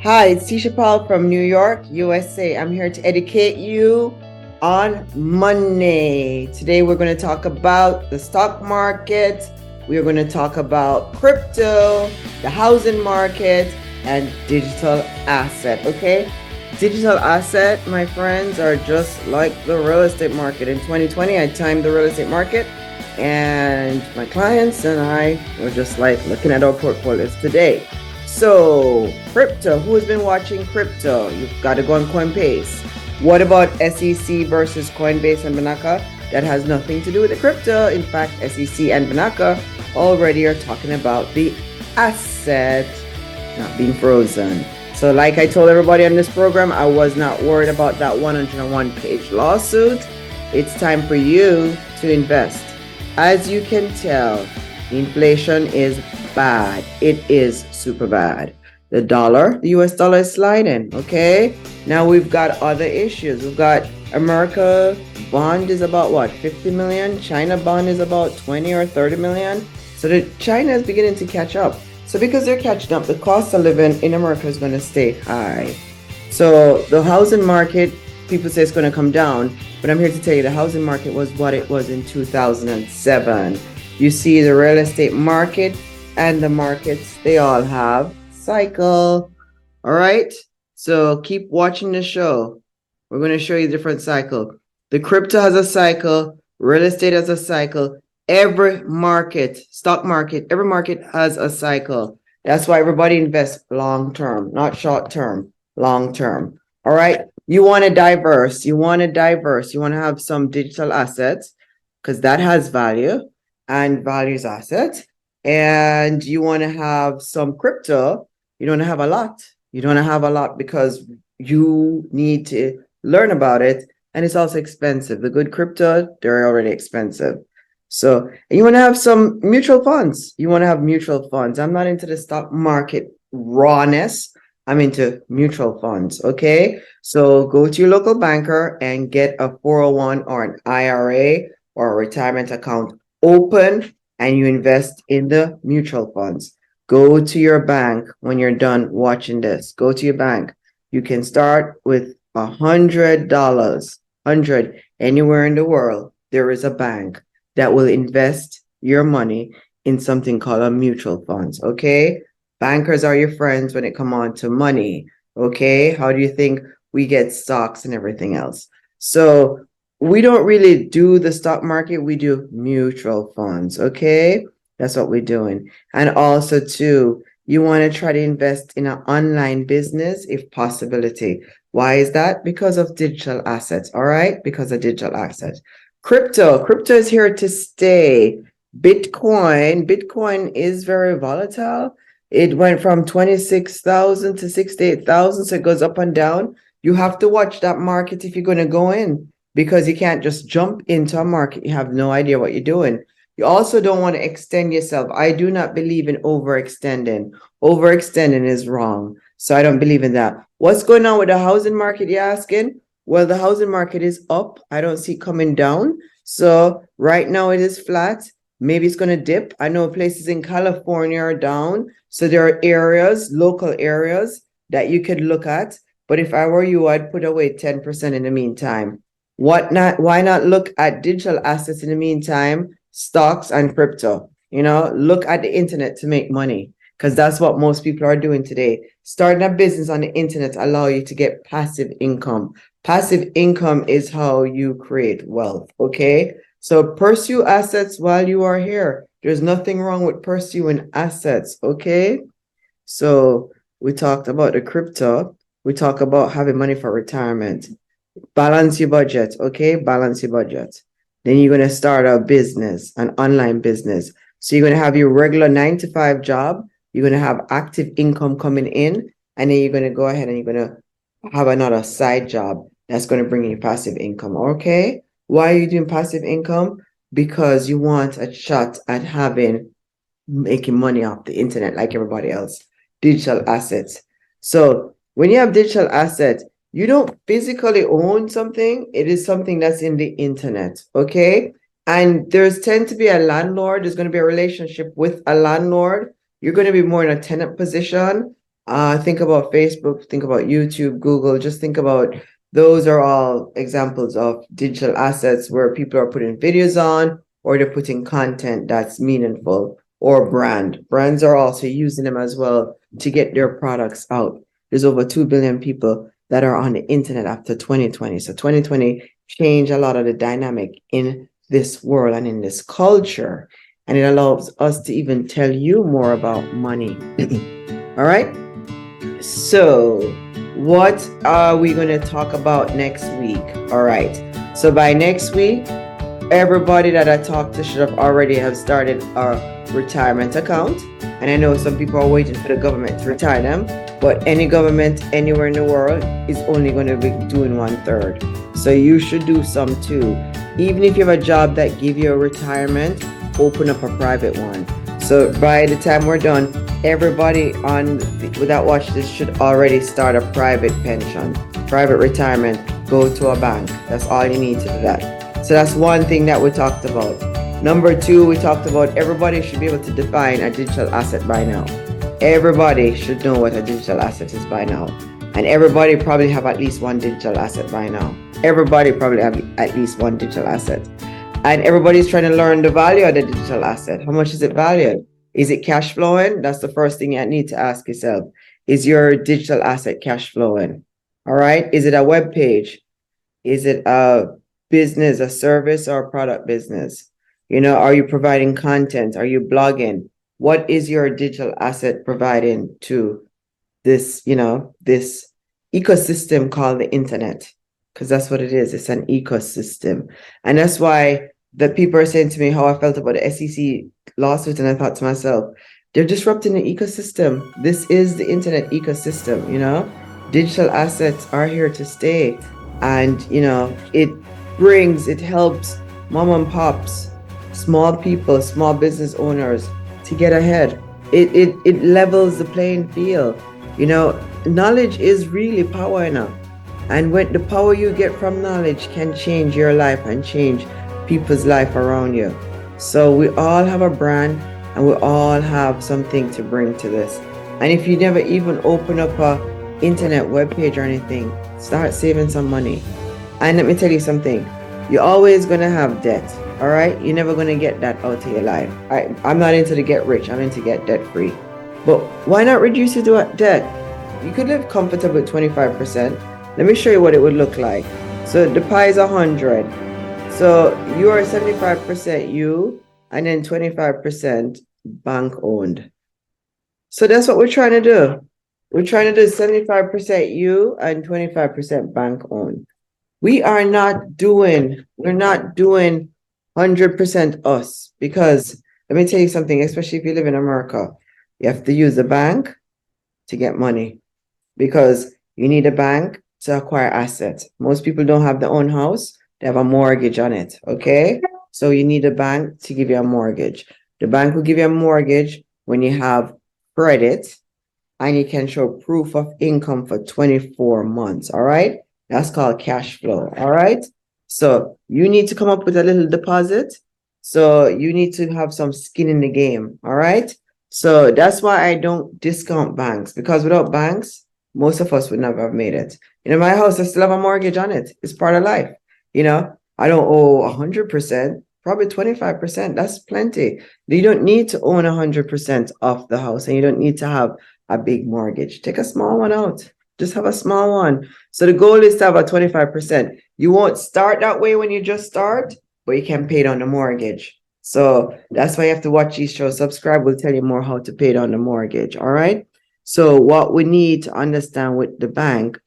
Hi, it's Tisha Paul from New York, USA. I'm here to educate you on money. Today, we're going to talk about the stock market. We are going to talk about crypto, the housing market, and digital asset. Okay, digital asset, my friends, are just like the real estate market. In 2020, I timed the real estate market, and my clients and I were just like looking at our portfolios today. So, crypto, who has been watching crypto? You've got to go on Coinbase. What about SEC versus Coinbase and Banaka? That has nothing to do with the crypto. In fact, SEC and Banaka already are talking about the asset not being frozen. So, like I told everybody on this program, I was not worried about that 101-page lawsuit. It's time for you to invest. As you can tell, inflation is bad. It is super bad. The US dollar is sliding. Okay. Now we've got other issues. We've got America bond is about what, 50 million? China bond is about 20 or 30 million. So China is beginning to catch up. So because they're catching up, the cost of living in America is going to stay high. So the housing market, people say it's going to come down, but I'm here to tell you the housing market was what it was in 2007. You see the real estate market and the markets, they all have cycle. All right. So keep watching the show. We're going to show you different cycle. The crypto has a cycle. Real estate has a cycle. Every market, stock market, every market has a cycle. That's why everybody invests long term, not short term, long term. All right. You want to diverse. You want to have some digital assets because that has value and values assets. And you want to have some crypto. You don't have a lot. You don't have a lot because you need to learn about it. And it's also expensive. The good crypto, they're already expensive. So you want to have some mutual funds. You want to have mutual funds. I'm not into the stock market rawness. I'm into mutual funds. Okay. So go to your local banker and get a 401 or an IRA or a retirement account open, and you invest in the mutual funds. Go to your bank when you're done watching this. Go to your bank. You can start with $100. 100 anywhere in the world. There is a bank that will invest your money in something called a mutual funds. Okay. Bankers are your friends when it comes on to money. Okay. How do you think we get stocks and everything else? So we don't really do the stock market. We do mutual funds. Okay. That's what we're doing. And also too, you want to try to invest in an online business if possibility. Why is that? Because of digital assets. All right. Because of digital assets. Crypto is here to stay. Bitcoin is very volatile. It went from 26,000 to 68,000, so it goes up and down. You have to watch that market if you're going to go in, because you can't just jump into a market. You have no idea what you're doing. You also don't want to extend yourself. I do not believe in overextending. Overextending is wrong. So I don't believe in that. What's going on with the housing market, you're asking? Well, the housing market is up. I don't see it coming down. So right now it is flat. Maybe it's going to dip. I know places in California are down. So there are areas, local areas that you could look at. But if I were you, I'd put away 10% in the meantime. Why not look at digital assets in the meantime, stocks and crypto? Look at the internet to make money, because that's what most people are doing today. Starting a business on the internet allow you to get passive income. Passive income is how you create wealth. Okay. So pursue assets while you are here. There's nothing wrong with pursuing assets. Okay. So we talked about the crypto. We talk about having money for retirement. Balance your budget. Okay. Balance your budget. Then you're going to start a business, an online business. So you're going to have your regular 9 to 5 job. You're going to have active income coming in. And then you're going to go ahead and you're going to have another side job that's going to bring you passive income. Okay. Why are you doing passive income? Because you want a shot at making money off the internet like everybody else. Digital assets. So when you have digital assets, you don't physically own something. It is something that's in the internet. Okay. And there's tend to be a landlord. There's going to be a relationship with a landlord. You're going to be more in a tenant position. Think about Facebook, think about YouTube, Google, just think about those are all examples of digital assets where people are putting videos on or they're putting content that's meaningful or brand. Brands are also using them as well to get their products out. There's over 2 billion people that are on the internet after 2020. So 2020 changed a lot of the dynamic in this world and in this culture. And it allows us to even tell you more about money. All right. So, what are we going to talk about next week? All right. So by next week, everybody that I talked to should have already have started a retirement account. And I know some people are waiting for the government to retire them, but any government anywhere in the world is only going to be doing 1/3. So you should do some too. Even if you have a job that give you a retirement, open up a private one. So by the time we're done, everybody that watch this should already start a private pension, private retirement. Go to a bank. That's all you need to do that. So that's one thing that we talked about. Number two, we talked about everybody should be able to define a digital asset by now. Everybody should know what a digital asset is by now. And everybody probably have at least one digital asset by now. Everybody probably have at least one digital asset. And everybody's trying to learn the value of the digital asset. How much is it valued? Is it cash flowing? That's the first thing you need to ask yourself. Is your digital asset cash flowing? All right. Is it a web page? Is it a business, a service, or a product business? Are you providing content? Are you blogging? What is your digital asset providing to this, this ecosystem called the internet? Because that's what it is. It's an ecosystem. And that's why the people are saying to me how I felt about the SEC lawsuit. And I thought to myself, they're disrupting the ecosystem. This is the internet ecosystem, Digital assets are here to stay. And, it helps mom and pops, small people, small business owners to get ahead. It levels the playing field. Knowledge is really power enough. And when the power you get from knowledge can change your life and change people's life around you. So we all have a brand and we all have something to bring to this. And if you never even open up a internet webpage or anything, start saving some money. And let me tell you something, you're always going to have debt. All right. You're never going to get that out of your life. I'm not into the get rich. I'm into get debt free. But why not reduce your debt? You could live comfortably with 25%. Let me show you what it would look like. So the pie is 100. So you are 75% you and then 25% bank owned. So that's what we're trying to do. We're trying to do 75% you and 25% bank owned. We're not doing 100% us, because let me tell you something, especially if you live in America, you have to use a bank to get money because you need a bank to acquire assets. Most people don't have their own house. They have a mortgage on it. Okay. So you need a bank to give you a mortgage. The bank will give you a mortgage when you have credit and you can show proof of income for 24 months. All right. That's called cash flow. All right. So you need to come up with a little deposit. So you need to have some skin in the game. All right. So that's why I don't discount banks, because without banks, most of us would never have made it. My house, I still have a mortgage on it. It's part of life. I don't owe 100%, probably 25%. That's plenty. You don't need to own 100% of the house, and you don't need to have a big mortgage. Take a small one out. Just have a small one. So the goal is to have a 25%. You won't start that way when you just start, but you can pay down the mortgage. So that's why you have to watch these shows. Subscribe will tell you more how to pay down the mortgage. All right. So what we need to understand with the bank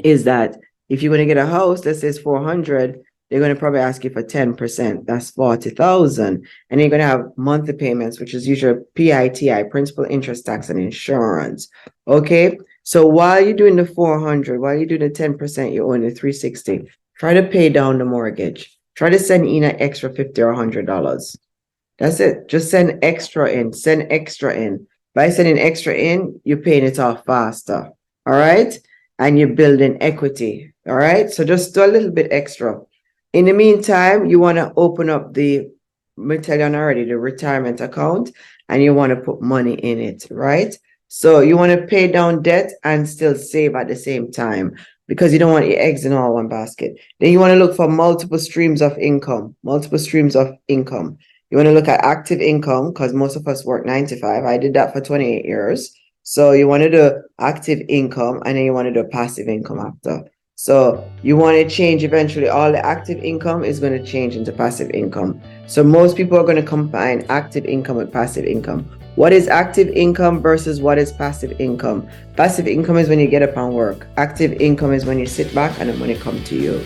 is that if you're going to get a house that says 400, they're going to probably ask you for 10%. That's 40,000. And you're going to have monthly payments, which is usually PITI, principal, interest, tax, and insurance. Okay. So while you're doing the 400, while you're doing the 10%, you own the 360. Try to pay down the mortgage. Try to send in an extra $50 or $100. That's it. Just send extra in. Send extra in. By sending extra in, you're paying it off faster. All right. And you're building equity. All right. So just do a little bit extra. In the meantime, you want to open up the retirement account, and you want to put money in it. Right. So you want to pay down debt and still save at the same time because you don't want your eggs in all one basket. Then you want to look for multiple streams of income, multiple streams of income. You want to look at active income because most of us work 9 to 5. I did that for 28 years. So you want to do active income and then you want to do passive income after. So you want to change eventually. All the active income is going to change into passive income. So most people are going to combine active income with passive income. What is active income versus what is passive income? Passive income is when you get up and work. Active income is when you sit back and the money comes to you.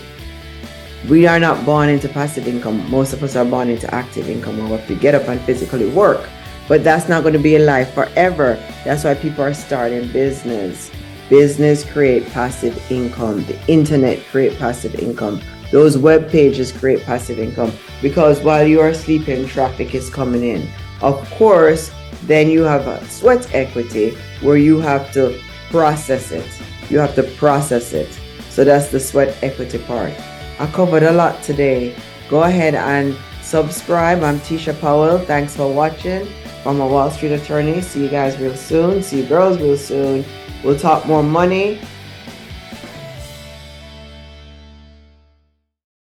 We are not born into passive income. Most of us are born into active income where we have to get up and physically work. But that's not going to be a life forever. That's why people are starting business. Business create passive income. The internet create passive income. Those web pages create passive income because while you are sleeping, traffic is coming in. Of course, then you have a sweat equity where you have to process it. You have to process it. So that's the sweat equity part. I covered a lot today. Go ahead and subscribe. I'm Tisha Powell. Thanks for watching. I'm a Wall Street attorney. See you guys real soon. See you girls real soon. We'll talk more money.